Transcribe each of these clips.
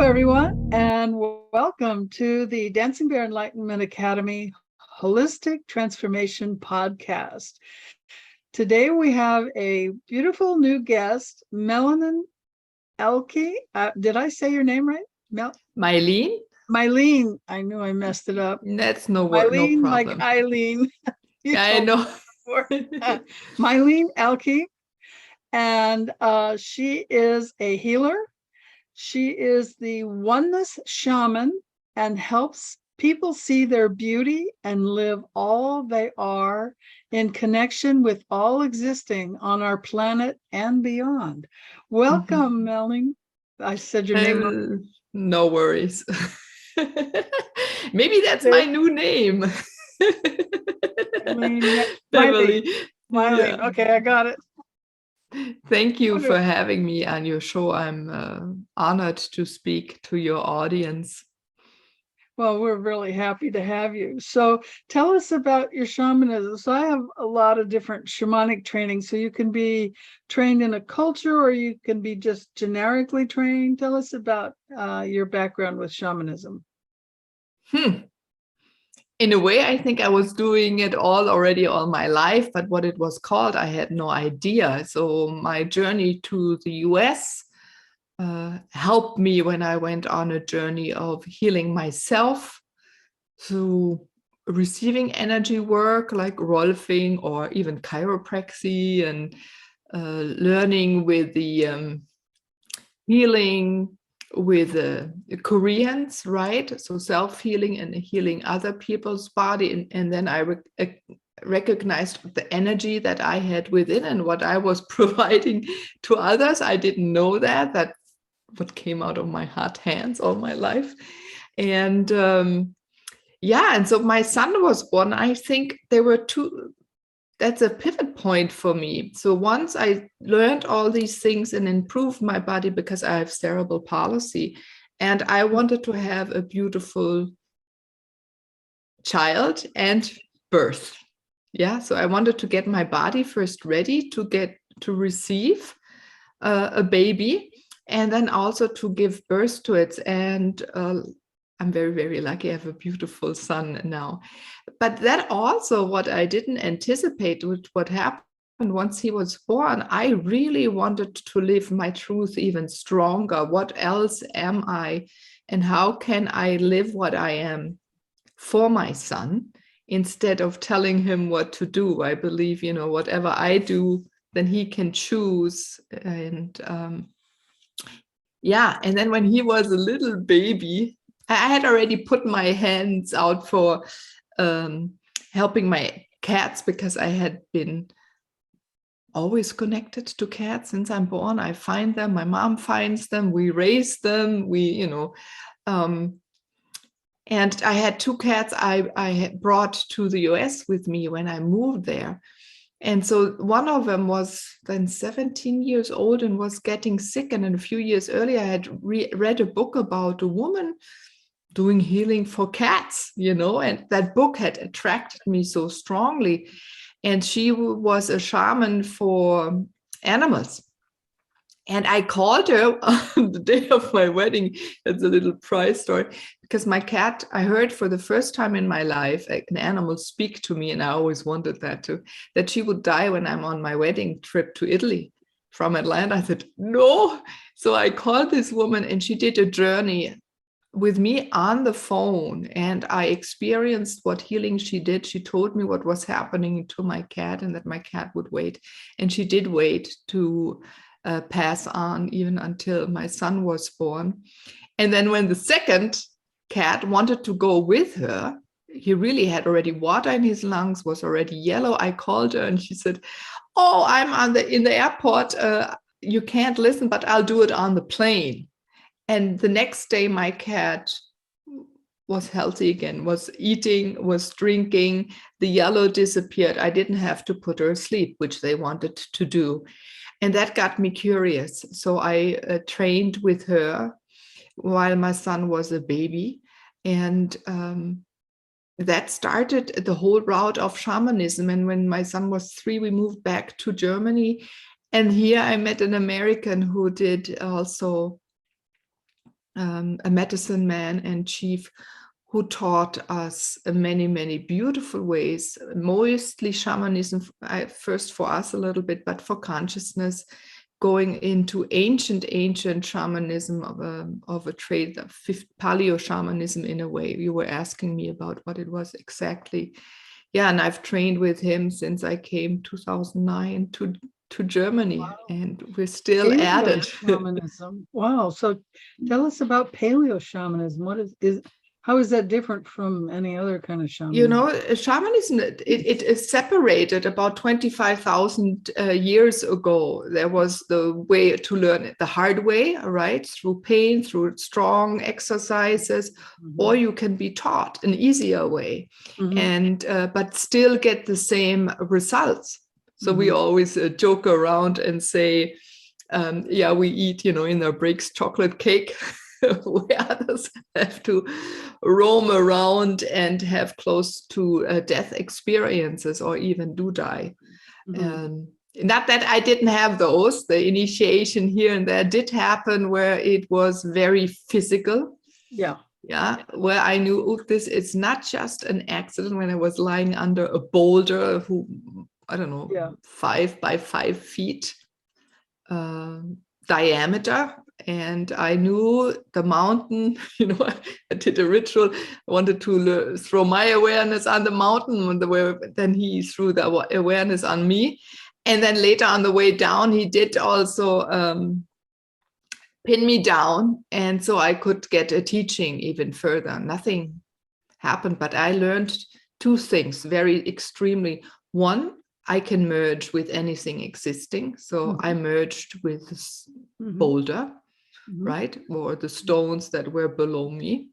everyone, and welcome to the Dancing Bear Enlightenment Academy Holistic Transformation Podcast. Today we have a beautiful new guest, Meilin Ehlke. Did I say your name right? Meilin? Meilin. I knew I messed it up. That's no Meilin, problem. like Eileen. Yeah, I know. Meilin Ehlke, and she is a healer. She is the oneness shaman and helps people see their beauty and live all they are in connection with all existing on our planet and beyond. Welcome, Meilin. I said your name wrong. No worries. Maybe that's my new name. Meilin. Yeah. Okay, I got it. Thank you for having me on your show. I'm honored to speak to your audience. Well, we're really happy to have you. So tell us about your shamanism. So I have a lot of different shamanic training. So you can be trained in a culture or you can be just generically trained. Tell us about your background with shamanism. In a way, I think I was doing it all my life, but what it was called, I had no idea. So my journey to the US helped me when I went on a journey of healing myself through receiving energy work like Rolfing or even chiropractic and learning with the healing with the Koreans, right? So self-healing and healing other people's body. And then I recognized the energy that I had within and what I was providing to others. I didn't know that what came out of my hot hands all my life. And and so my son was born. I think there were two. That's a pivot point for me. So once I learned all these things and improved my body because I have cerebral palsy, and I wanted to have a beautiful child and birth. Yeah, so I wanted to get my body first ready to receive a baby, and then also to give birth to it. And I'm very, very lucky. I have a beautiful son now. But that also what I didn't anticipate with what happened once he was born, I really wanted to live my truth even stronger. What else am I? And how can I live what I am for my son instead of telling him what to do? I believe, whatever I do, then he can choose. And and then when he was a little baby, I had already put my hands out for helping my cats because I had been always connected to cats since I'm born. I find them, my mom finds them, we raise them, and I had two cats I had brought to the US with me when I moved there. And so one of them was then 17 years old and was getting sick. And then a few years earlier, I had read a book about a woman doing healing for cats, and that book had attracted me so strongly. And she was a shaman for animals. And I called her on the day of my wedding. It's a little prize story, because my cat, I heard for the first time in my life, an animal speak to me. And I always wanted that too, that she would die when I'm on my wedding trip to Italy from Atlanta. I said, no. So I called this woman and she did a journey with me on the phone, and I experienced what healing she did. She told me what was happening to my cat and that my cat would wait. And she did wait to pass on even until my son was born. And then when the second cat wanted to go with her, he really had already water in his lungs, was already yellow. I called her and she said, oh, I'm in the airport. You can't listen, but I'll do it on the plane. And the next day, my cat was healthy again, was eating, was drinking. The yellow disappeared. I didn't have to put her asleep, which they wanted to do. And that got me curious. So I trained with her while my son was a baby. And that started the whole route of shamanism. And when my son was 3, we moved back to Germany. And here I met an American who did also a medicine man and chief who taught us many, many beautiful ways, mostly shamanism, first for us a little bit, but for consciousness, going into ancient shamanism of a trade of paleo shamanism in a way. You were asking me about what it was exactly. Yeah, and I've trained with him since I came 2009 to Germany. Wow. And we're still at Paleo it. shamanism. Wow. So tell us about paleo shamanism. What is how is that different from any other kind of shamanism? You know, shamanism, it is separated about 25,000 years ago. There was the way to learn it the hard way, right? Through pain, through strong exercises, or you can be taught an easier way, and but still get the same results. So we always joke around and say, yeah, we eat, you know, in our breaks chocolate cake. Where others have to roam around and have close to death experiences or even do die. Not that I didn't have those. The initiation here and there did happen where it was very physical. Yeah. Where I knew, oh, this is not just an accident, when I was lying under a boulder, I don't know, 5 by 5 feet diameter. And I knew the mountain, you know, I did a ritual. I wanted to throw my awareness on the mountain, then he threw the awareness on me. And then later on the way down, he did also pin me down. And so I could get a teaching even further. Nothing happened, but I learned 2 things very extremely. One, I can merge with anything existing. So I merged with this boulder, right? Or the stones that were below me.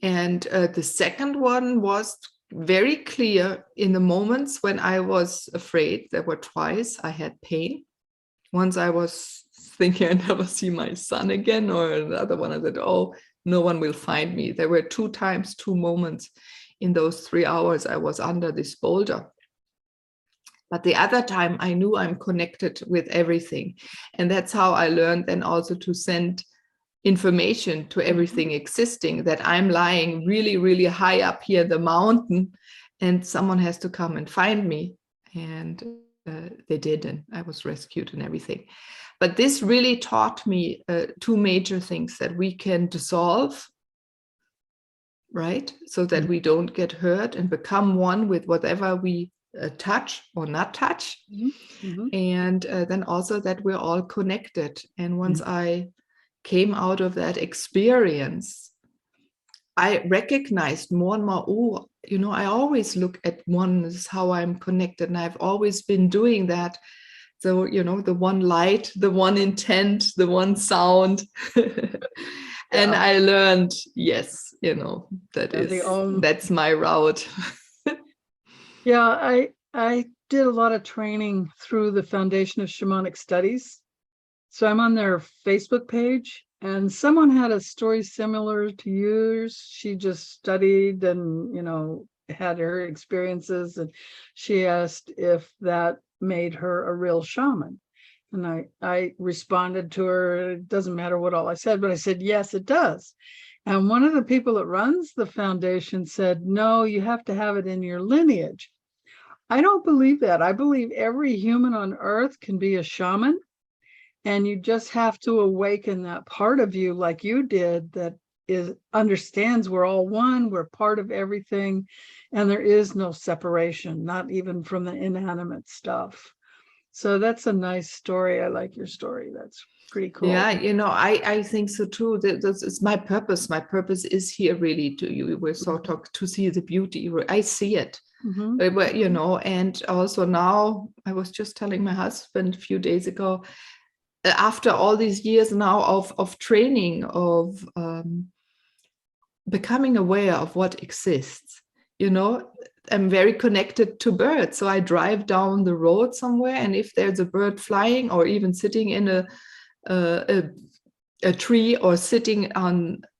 And the second one was very clear in the moments when I was afraid. There were twice I had pain. Once I was thinking I'd never see my son again, or another one I said, oh, no one will find me. There were 2 times, 2 moments in those 3 hours I was under this boulder. But the other time I knew I'm connected with everything. And that's how I learned then also to send information to everything existing, that I'm lying really, really high up here in the mountain and someone has to come and find me. And they did, and I was rescued and everything. But this really taught me 2 major things: that we can dissolve, right? So that we don't get hurt and become one with whatever we touch or not touch. And then also that we're all connected. And once I came out of that experience, I recognized more and more, oh, you know, I always look at oneness, how I'm connected, and I've always been doing that. So, you know, the one light, the one intent, the one sound. And I learned, yes, you know, that's my route. Yeah, I did a lot of training through the Foundation of Shamanic Studies. So I'm on their Facebook page, and someone had a story similar to yours. She just studied and, you know, had her experiences, and she asked if that made her a real shaman. And I responded to her, it doesn't matter what all I said, but I said, yes, it does. And one of the people that runs the foundation said, no, you have to have it in your lineage. I don't believe that. I believe every human on earth can be a shaman, and you just have to awaken that part of you like you did, that understands we're all one, we're part of everything, and there is no separation, not even from the inanimate stuff. So that's a nice story. I like your story. That's pretty cool. Yeah, you know, I think so too. This is my purpose. My purpose is here really we were so talk to see the beauty. I see it. But, you know, and also now I was just telling my husband a few days ago, after all these years now of training, of becoming aware of what exists, you know, I'm very connected to birds. So I drive down the road somewhere, and if there's a bird flying or even sitting in a tree or sitting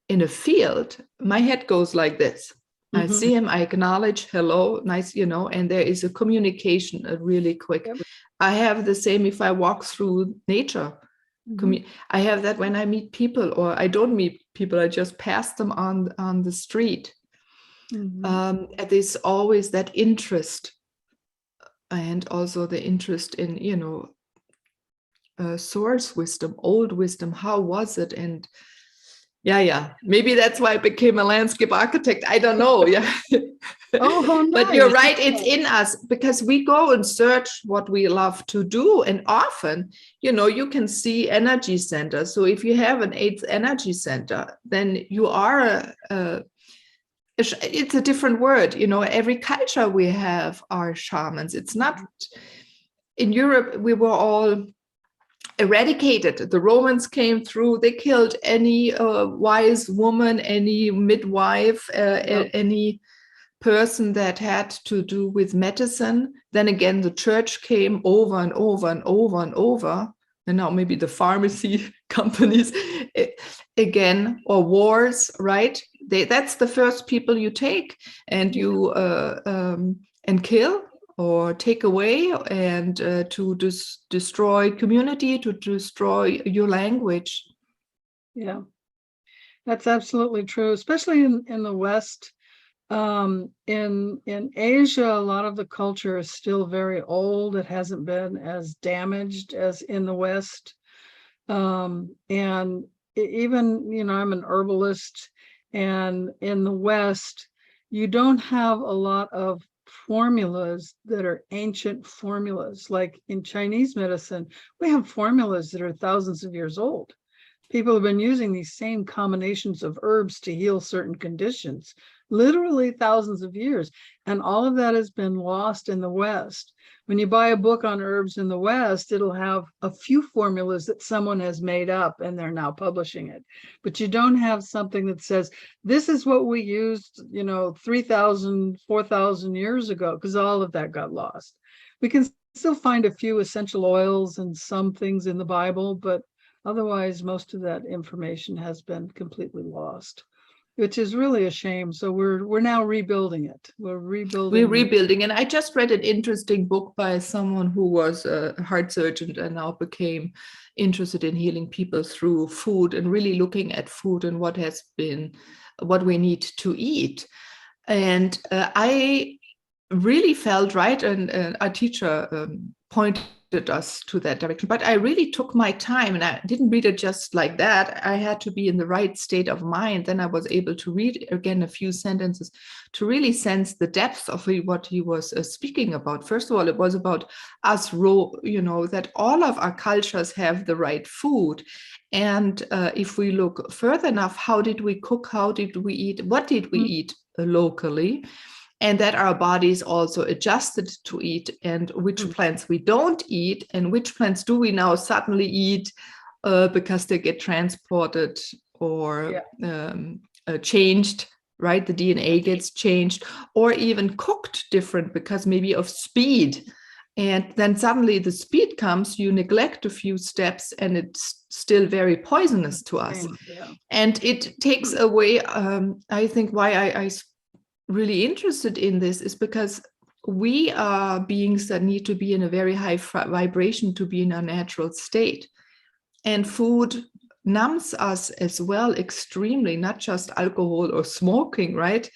in a field, my head goes like this. I see him, I acknowledge, hello, nice, you know, and there is a communication really quick. I have the same if I walk through nature. I have that when I meet people, or I don't meet people. I just passed them on the street. Mhm. There's always that interest, and also the interest in, source wisdom, old wisdom. How was it? And yeah, maybe that's why I became a landscape architect. I don't know. Yeah. Oh, how But you're nice. right, it's in us, because we go and search what we love to do. And often, you can see energy centers. So if you have an eighth energy center, then you are it's a different word. Every culture we have are shamans. It's not, in Europe, we were all eradicated. The Romans came through, they killed any wise woman, any midwife, any person that had to do with medicine. Then again, the church came over and over and over and over. And now maybe the pharmacy companies again, or wars, right? That's the first people you take, and you and kill or take away, and to destroy community, to destroy your language. Yeah, that's absolutely true, especially in the West. In Asia, a lot of the culture is still very old. It hasn't been as damaged as in the West. And even, I'm an herbalist, and in the West, you don't have a lot of formulas that are ancient formulas. Like in Chinese medicine, we have formulas that are thousands of years old. People have been using these same combinations of herbs to heal certain conditions, literally thousands of years. And all of that has been lost in the West. When you buy a book on herbs in the West, it'll have a few formulas that someone has made up and they're now publishing it. But you don't have something that says, this is what we used, 3,000, 4,000 years ago, because all of that got lost. We can still find a few essential oils and some things in the Bible, but otherwise, most of that information has been completely lost, which is really a shame. So we're now rebuilding it. We're rebuilding. And I just read an interesting book by someone who was a heart surgeon and now became interested in healing people through food, and really looking at food and what we need to eat. And I really felt right, and our teacher pointed us to that direction. But I really took my time, and I didn't read it just like that. I had to be in the right state of mind. Then I was able to read again a few sentences to really sense the depth of what he was speaking about. First of all, it was about us, that all of our cultures have the right food. And if we look further enough, how did we cook? How did we eat? What did we eat locally? And that our bodies also adjusted to eat, and which plants we don't eat, and which plants do we now suddenly eat because they get transported or changed, right? The DNA gets changed, or even cooked different because maybe of speed. And then suddenly the speed comes, you neglect a few steps, and it's still very poisonous to us. Yeah. And it takes away, I think why I really interested in this is because we are beings that need to be in a very high vibration to be in a natural state. And food numbs us as well extremely, not just alcohol or smoking, right?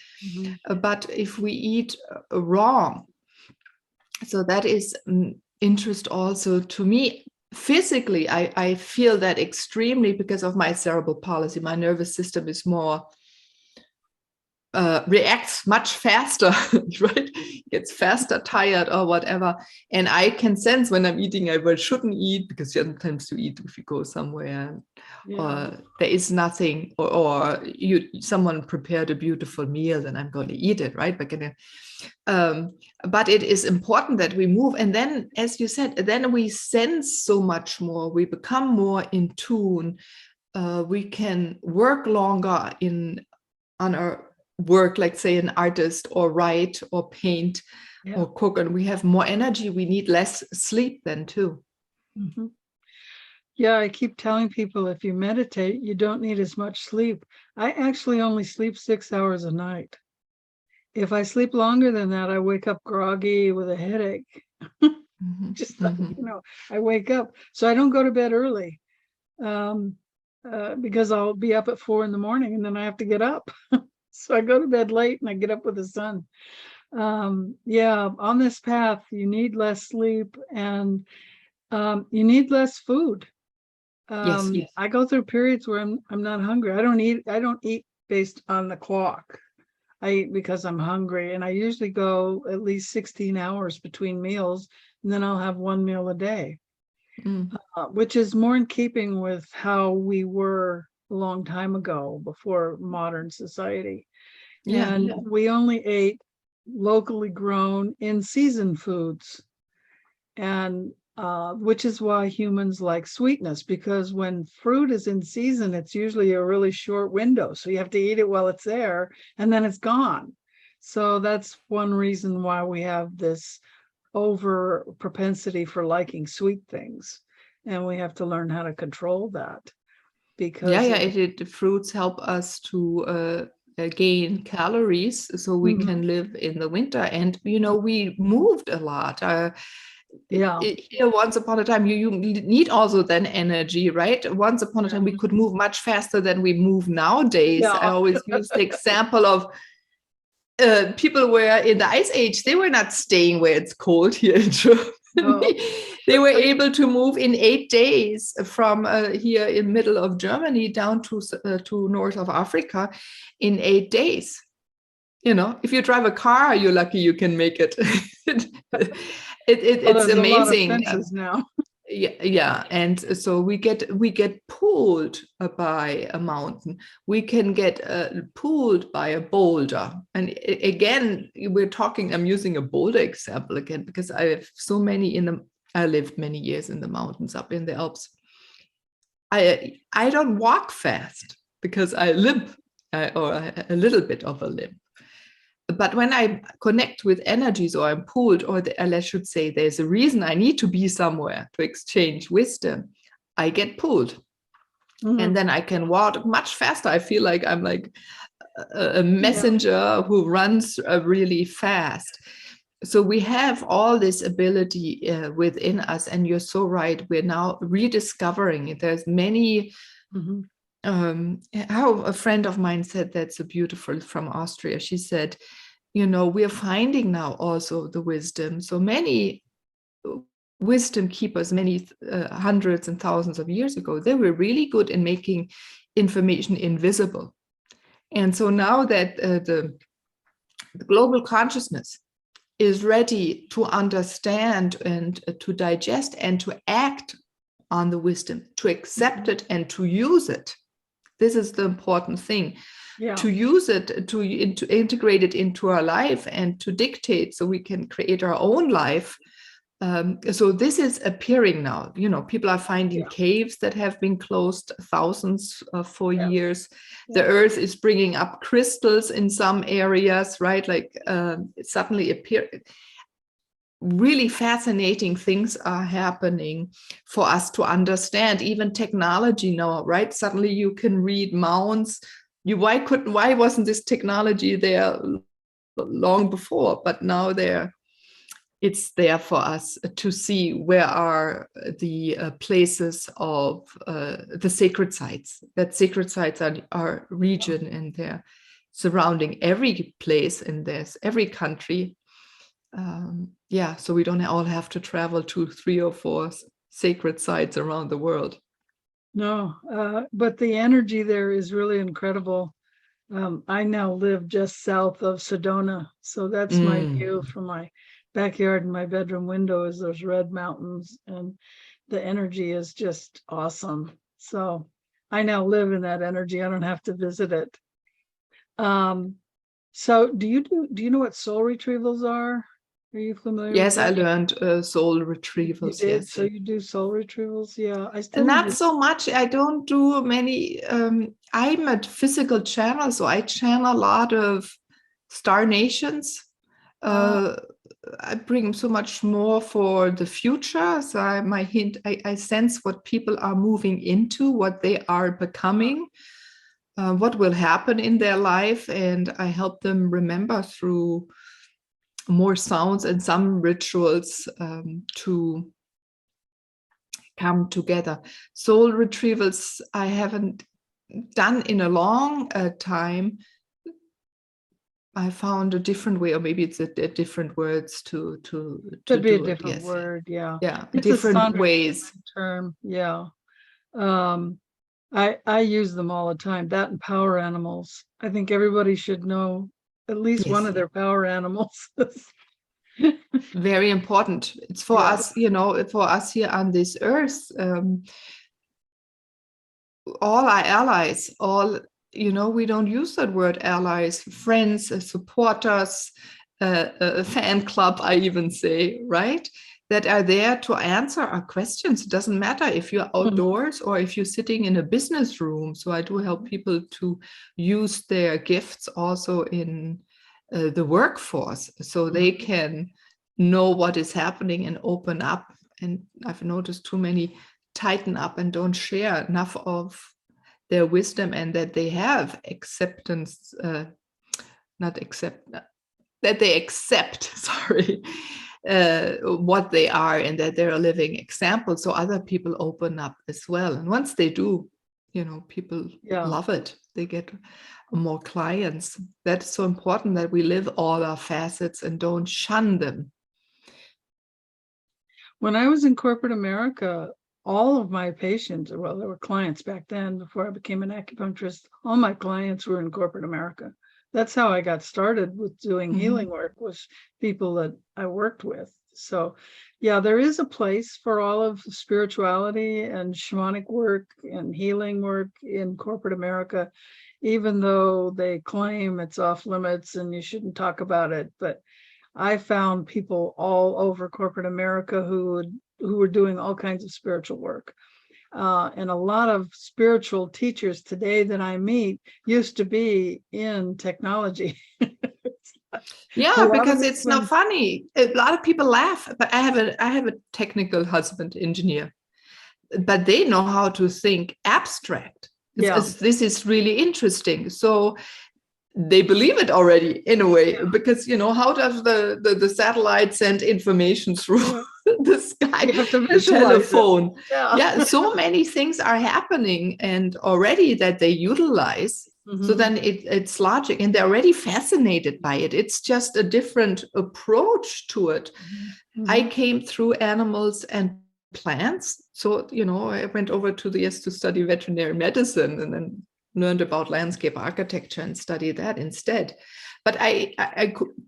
But if we eat raw. So that is interest also to me. Physically, I feel that extremely because of my cerebral palsy. My nervous system is more reacts much faster, right? Gets faster, tired, or whatever. And I can sense when I'm eating, I shouldn't eat, because sometimes you eat if you go somewhere, or there is nothing, or someone prepared a beautiful meal, and I'm going to eat it, right? But it is important that we move. And then, as you said, then we sense so much more. We become more in tune. We can work longer on our work, like say an artist, or write or paint or cook, and we have more energy. We need less sleep then too. Yeah, I keep telling people, if you meditate, you don't need as much sleep. I actually only sleep 6 hours a night. If I sleep longer than that, I wake up groggy with a headache. Just I wake up. So I don't go to bed early. because I'll be up at 4 in the morning and then I have to get up. So I go to bed late and I get up with the sun. Yeah, on this path, you need less sleep and you need less food. Yes. I go through periods where I'm not hungry. I don't eat based on the clock. I eat because I'm hungry, and I usually go at least 16 hours between meals, and then I'll have one meal a day, Mm. which is more in keeping with how we were a long time ago before modern society. Yeah. And we only ate locally grown in season foods. And which is why humans like sweetness, because when fruit is in season, it's usually a really short window. So you have to eat it while it's there and then it's gone. So that's one reason why we have this over propensity for liking sweet things. And we have to learn how to control that Yeah, because yeah. The fruits help us to gain calories so we Mhm. can live in the winter. And, we moved a lot. Yeah. Once upon a time, you need also then energy, right? Once upon a time, we could move much faster than we move nowadays. I Yeah. always use the example of people were in the ice age. They were not staying where it's cold here in Germany. No. They were able to move in 8 days from here in middle of Germany down to north of Africa in 8 days. If you drive a car, you're lucky you can make it. Well, It's there's a lot of amazing. fences now. Yeah, and so we get pulled by a mountain. We can get pulled by a boulder. And again, I'm using a boulder example again because I lived many years in the mountains up in the Alps. I don't walk fast because I limp, or a little bit of a limp. But when I connect with energies, or I'm pulled, or I should say there's a reason I need to be somewhere to exchange wisdom, I get pulled. Mhm. And then I can walk much faster. I feel like I'm like a messenger who runs really fast. So we have all this ability within us. And you're so right. We're now rediscovering it. There's many Mhm. how a friend of mine said, that's so beautiful, from Austria. She said, we're finding now also the wisdom. So many wisdom keepers, many hundreds and thousands of years ago, they were really good in making information invisible. And so now that the global consciousness is ready to understand and to digest and to act on the wisdom, to accept it and to use it. This is the important thing. Yeah. To use it, to integrate it into our life and to dictate so we can create our own life. So this is appearing now. People are finding caves that have been closed thousands for years. The earth is bringing up crystals in some areas, right? Like suddenly appear. Really fascinating things are happening for us to understand. Even technology now, right? Suddenly you can read mounds. Why wasn't this technology there long before? But now it's there for us to see where are the places of the sacred sites. That sacred sites are our region, and they're surrounding every place in this, every country. So we don't all have to travel to 3 or 4 sacred sites around the world. No, but the energy there is really incredible. I now live just south of Sedona, so that's my view from my backyard, and my bedroom window is those red mountains, and the energy is just awesome. So I now live in that energy. I don't have to visit it. So do you know what soul retrievals are? Are you familiar with Yes, I that? learned soul You retrievals. did? Yes. So you do soul retrievals? Yeah, I still need Not to. so much. I don't do many. I'm a physical channel, so I channel a lot of star nations. I bring so much more for the future. So I sense what people are moving into, what they are becoming, what will happen in their life, and I help them remember through more sounds and some rituals to come together. Soul retrievals I haven't done in a long time. I found a different way, or maybe it's a different words to Could be a do it. different Yes, word. Yeah. yeah, It's a different Sandra ways. term. Yeah. I use them all the time. That and power animals. I think everybody should know at least one Yes, of their power animals. very important. It's for Yeah. us, for us here on this earth. All our allies, we don't use that word allies, friends, supporters, a fan club, I even say, right? That are there to answer our questions. It doesn't matter if you're outdoors or if you're sitting in a business room. So I do help people to use their gifts also in the workforce, so they can know what is happening and open up. And I've noticed too many tighten up and don't share enough of their wisdom, and that they have acceptance, that they accept, sorry, what they are, and that they're a living example. So other people open up as well. And once they do, people love it. They get more clients. That's so important, that we live all our facets and don't shun them. When I was in corporate America, all of my patients, well, there were clients back then before I became an acupuncturist, all my clients were in corporate America. That's how I got started with doing healing work, was people that I worked with. So yeah, there is a place for all of spirituality and shamanic work and healing work in corporate America, even though they claim it's off limits and you shouldn't talk about it. But I found people all over corporate America who were doing all kinds of spiritual work. And a lot of spiritual teachers today that I meet used to be in technology. Yeah, because it's not funny. A lot of people laugh, but I have a technical husband engineer, but they know how to think abstract. This is really interesting. So they believe it already in a way, because how does the satellite send information through the sky, you have to the telephone? Yeah. So many things are happening and already that they utilize. So then it's logic, and they're already fascinated by it. It's just a different approach to it. I came through animals and plants. So, I went over to the US to study veterinary medicine, and then learned about landscape architecture and studied that instead. But I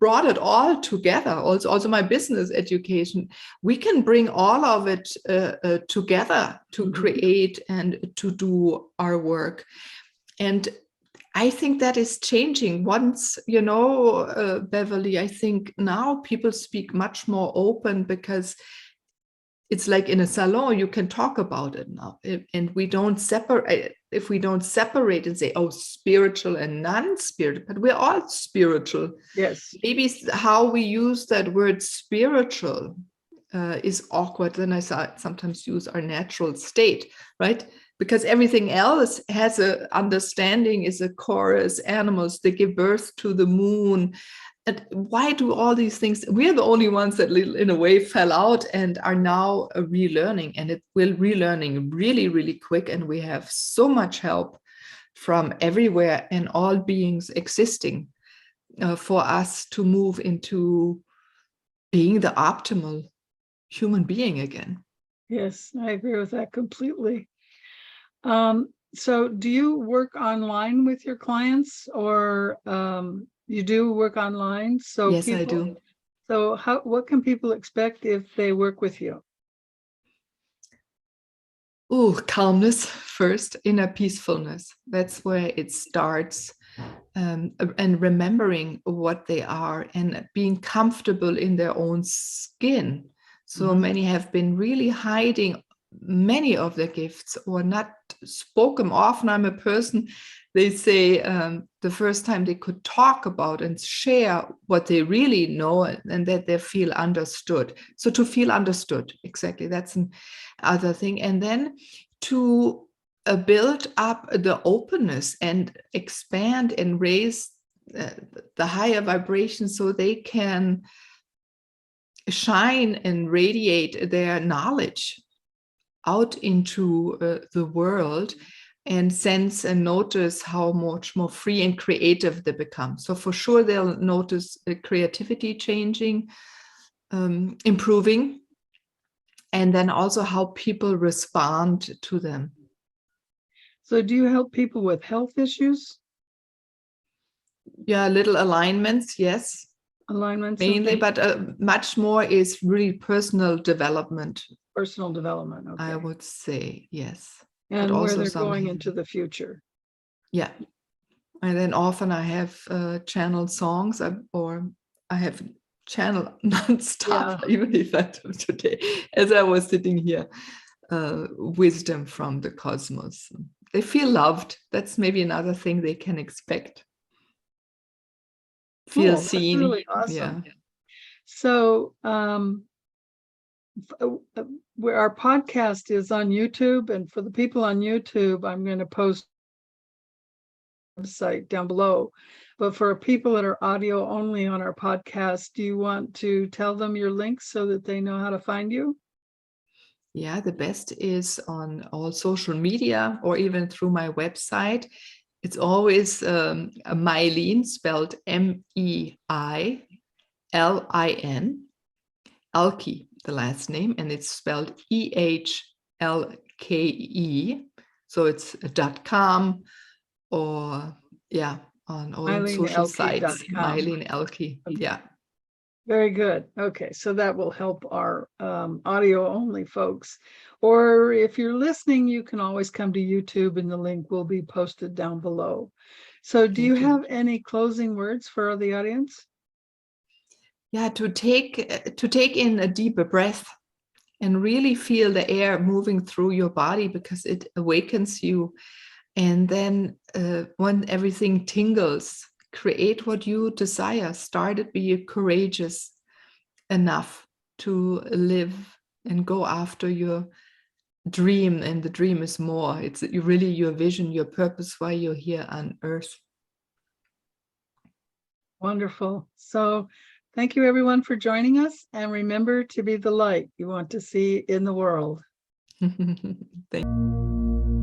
brought it all together. Also my business education. We can bring all of it together to create and to do our work. And I think that is changing. Once, Beverly, I think now people speak much more open, because it's like in a salon, you can talk about it now. And we don't separate. If we don't separate and say, oh, spiritual and non-spiritual, but we're all spiritual. Yes. Maybe how we use that word spiritual is awkward. Then I sometimes use our natural state, right? Because everything else has a understanding, is a chorus, animals, they give birth to the moon. And why do all these things? We're the only ones that in a way fell out and are now relearning, and it will relearning really, really quick. And we have so much help from everywhere and all beings existing for us to move into being the optimal human being again. Yes, I agree with that completely. So do you work online with your clients, or you do work online? So yes, I do. So what can people expect if they work with you? Oh, calmness first, inner peacefulness. That's where it starts. And remembering what they are and being comfortable in their own skin. So many have been really hiding many of their gifts or not spoken. Often I'm a person, they say the first time they could talk about and share what they really know, and that they feel understood. So to feel understood, exactly, that's another thing. And then to build up the openness and expand and raise the higher vibration, so they can shine and radiate their knowledge out into the world and sense and notice how much more free and creative they become. So for sure, they'll notice creativity changing, improving, and then also how people respond to them. So do you help people with health issues? Yeah, little alignments, yes. Alignments? Mainly, Okay. but much more is really personal development. Personal development, okay. I would say, yes. And but where also they're some going healing. into the future. Yeah. And then often I have channeled songs or I have channel non-stop, Yeah. even if I do today, as I was sitting here, wisdom from the cosmos. They feel loved. That's maybe another thing they can expect. Feel Cool. That's seen. really awesome. Yeah. So where our podcast is on YouTube, and for the people on YouTube, I'm going to post website down below. But for people that are audio only on our podcast, do you want to tell them your links so that they know how to find you? Yeah, the best is on all social media or even through my website. It's always Meilin, spelled Meilin, Ehlke, the last name, and it's spelled EHLKE. So it's a .com or yeah, on all social sites. Meilin Ehlke. Yeah. Very good. Okay, so that will help our audio only folks. Or if you're listening, you can always come to YouTube and the link will be posted down below. So do you have any closing words for the audience? Yeah, to take in a deeper breath and really feel the air moving through your body, because it awakens you. And then when everything tingles, create what you desire. Start to be courageous enough to live and go after your dream. And the dream is more. It's really your vision, your purpose, why you're here on earth. Wonderful. So thank you everyone for joining us, and remember to be the light you want to see in the world. Thank you.